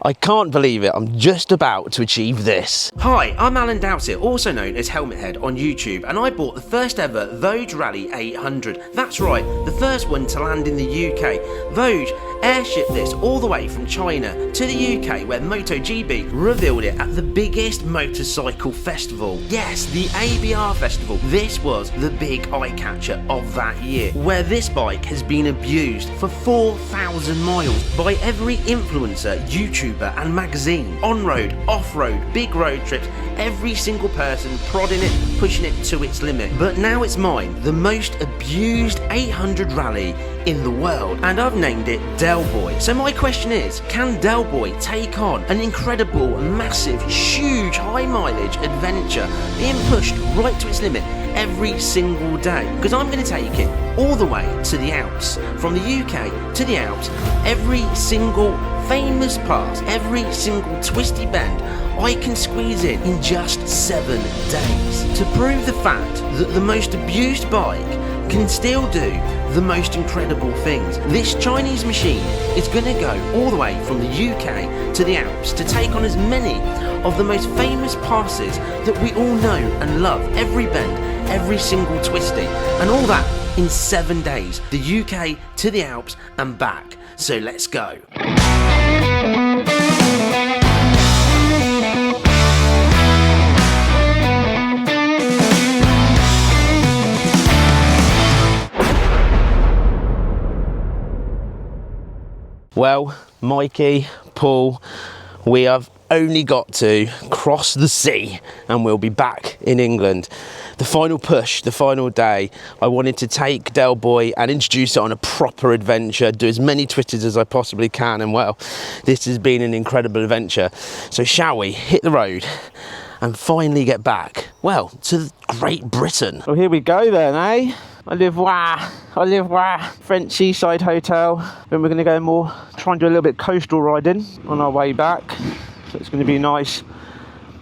I can't believe it, I'm just about to achieve this. Hi, I'm Alan Dowsett, also known as Helmet Head on YouTube, and I bought the first ever Vogue Rally 800. That's right, the first one to land in the UK. Vogue airshipped this all the way from China to the UK, where MotoGP revealed it at the biggest motorcycle festival. Yes, the ABR festival. This was the big eye catcher of that year, where this bike has been abused for 4,000 miles by every influencer, YouTuber and magazine. On-road, off-road, big road trips, every single person prodding it, pushing it to its limit. But now it's mine, the most abused 800 rally in the world, and I've named it Dellboy. So my question is, can Dellboy take on an incredible, massive, huge, high mileage adventure being pushed right to its limit every single day? Because I'm going to take it all the way to the Alps, from the UK to the Alps, every single famous pass, every single twisty bend I can squeeze in just 7 days, to prove the fact that the most abused bike can still do the most incredible things. This Chinese machine is going to go all the way from the UK to the Alps to take on as many of the most famous passes that we all know and love, every bend, every single twisty, and all that in 7 days, the UK to the Alps and back. So let's go. Well, Mikey, Paul, we have only got to cross the sea and we'll be back in England. The final push, the final day, I wanted to take Dellboy and introduce it on a proper adventure, do as many twists as I possibly can, and well, this has been an incredible adventure. So shall we hit the road and finally get back, well, to Great Britain? Well, here we go then, eh? Au revoir, French seaside hotel. Then we're going to go more, try and do a little bit coastal riding on our way back. So it's going to be nice,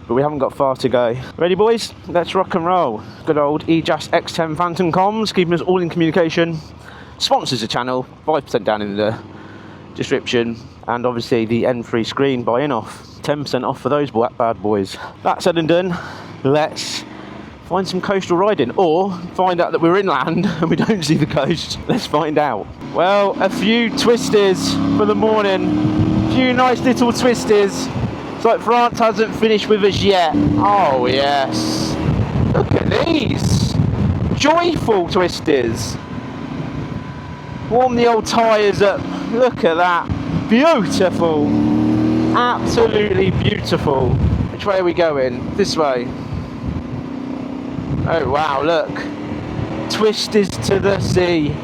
but we haven't got far to go. Ready, boys? Let's rock and roll. Good old EJAS X10 Phantom Comms, keeping us all in communication. Sponsors the channel, 5% down in the description. And obviously the N3 screen buying off. 10% off for those bad boys. That said and done, let's find some coastal riding, or find out that we're inland and we don't see the coast. Let's find out. Well, a few twisties for the morning. A few nice little twisties. It's like France hasn't finished with us yet. Oh yes. Look at these. Joyful twisties. Warm the old tyres up. Look at that. Beautiful. Absolutely beautiful. Which way are we going? This way. Oh wow, look. Twisties to the sea.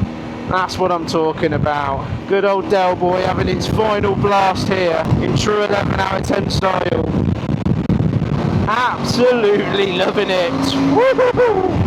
That's what I'm talking about. Good old Dellboy having its final blast here in true 11 out of 10 style. Absolutely loving it. Woo-hoo-hoo.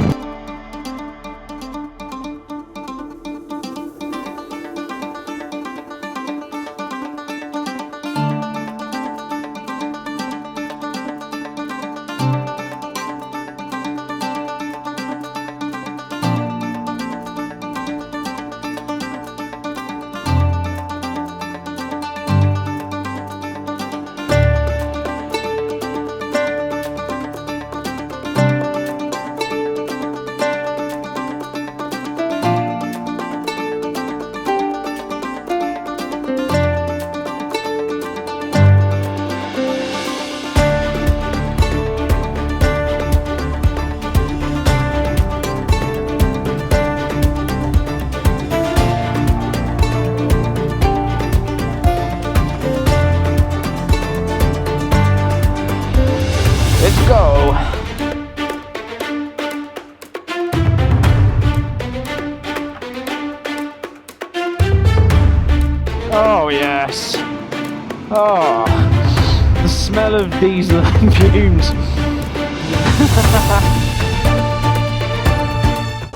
Oh yes. Oh, the smell of diesel and fumes.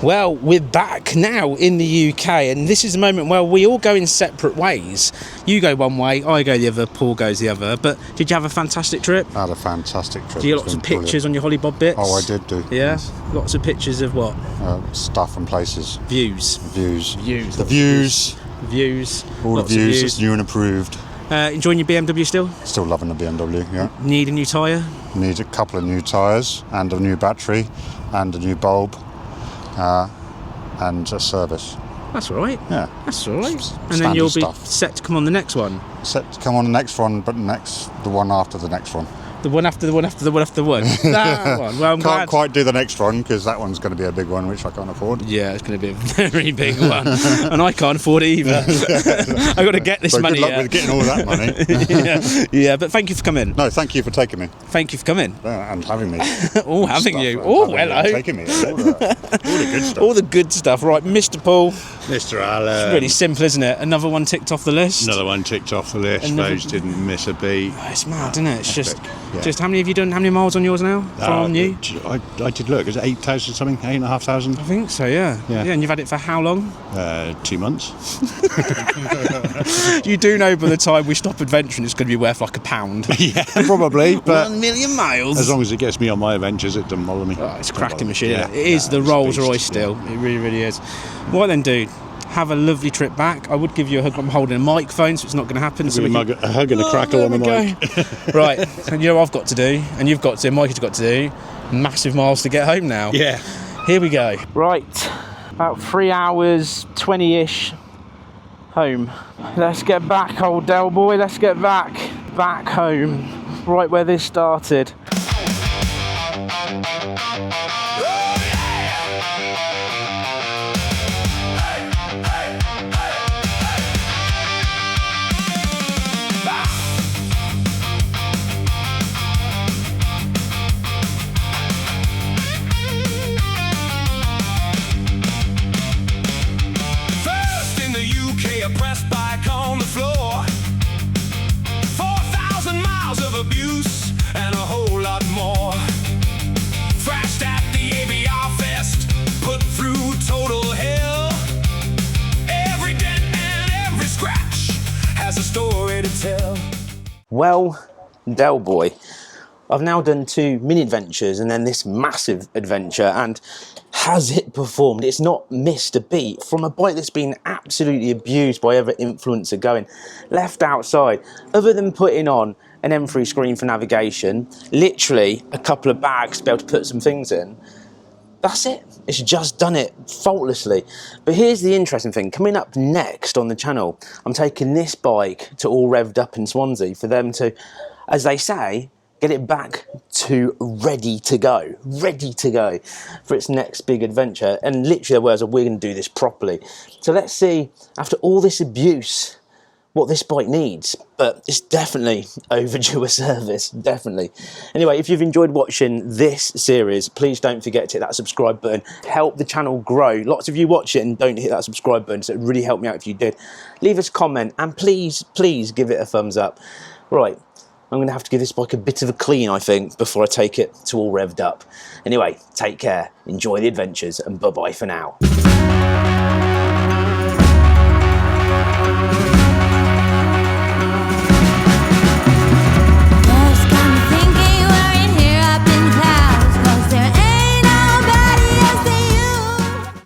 Well, we're back now in the UK, and this is the moment where we all go in separate ways. You go one way, I go the other, Paul goes the other. But did you have a fantastic trip? I had a fantastic trip. Did you get lots of pictures on your hollybob bits? Oh, I did do. Yeah? Yes. Lots of pictures of what? Stuff and places. Views. Views. Views. The views. Views. All the views that's new and approved. Enjoying your BMW still? Still loving the BMW, yeah. Need a new tyre? Need a couple of new tyres and a new battery and a new bulb and a service. That's all right. Yeah. That's all right. And Standard then you'll be stuff. set to come on the next one. Set to come on the next one, but the one after the next one. The one after the one after the one after the one. That one. Well, I'm Can't glad. quite do the next one because that one's going to be a big one, which I can't afford. Yeah, it's going to be a very big one, and I can't afford it either. I've got to get this So money. good luck with getting all that money. yeah, but thank you for coming. No, thank you for taking me Thank you for coming. and having me. Oh, having Stuff you. and Oh, having me hello. and taking me. All the good stuff. All the good stuff. Right, Mr. Paul. Mr. Allen. Really simple, isn't it? Another one ticked off the list. Another one ticked off the list. Another- Vogue didn't miss a beat. Oh, it's mad, isn't it? It's just, Yeah. just how many have you done? How many miles on yours now? From you? I did look. Is it 8,000 something? 8,500? I think so. Yeah. Yeah. And you've had it for how long? 2 months. You do know by the time we stop adventuring, it's going to be worth like £1. Yeah, probably. But 1 million miles. as long as it gets me on my adventures, it doesn't bother me. Oh, it's a Don't cracking bother me. machine. Yeah. It is Yeah, the it's a Rolls beast, Royce still. It really, really is. Well then, dude, have a lovely trip back. I would give you a hug. I'm holding a microphone, so it's not going to happen. So Give me a hug and a crackle on the mic. mic. Right, so you know what I've got to do, and you've got to, Mike has got to do, massive miles to get home now. Yeah. Here we go. Right, about 3 hours, 20-ish home. Let's get back, old Dellboy. Let's get back home, right where this started. First in the UK, a press bike on the floor. 4,000 miles of abuse and a whole lot more. Thrashed at the ABR Fest, put through total hell. Every dent and every scratch has a story to tell. Well, Dellboy, I've now done 2 mini adventures and then this massive adventure, and has it performed? It's not missed a beat from a bike that's been absolutely abused by every influencer going, left outside, other than putting on an M3 screen for navigation, literally a couple of bags to be able to put some things in. That's it. It's just done it faultlessly. But here's the interesting thing. Coming up next on the channel, I'm taking this bike to All Revved Up in Swansea for them to, as they say, get it back to ready to go for its next big adventure. And literally, we're going to do this properly. So let's see, after all this abuse, what this bike needs. But it's definitely overdue a service, definitely. Anyway, if you've enjoyed watching this series, please don't forget to hit that subscribe button. Help the channel grow. Lots of you watch it and don't hit that subscribe button, so it really helped me out if you did. Leave us a comment and please give it a thumbs up. Right, I'm going to have to give this bike a bit of a clean, I think, before I take it to All Revved Up. Anyway, take care, enjoy the adventures, and bye-bye for now.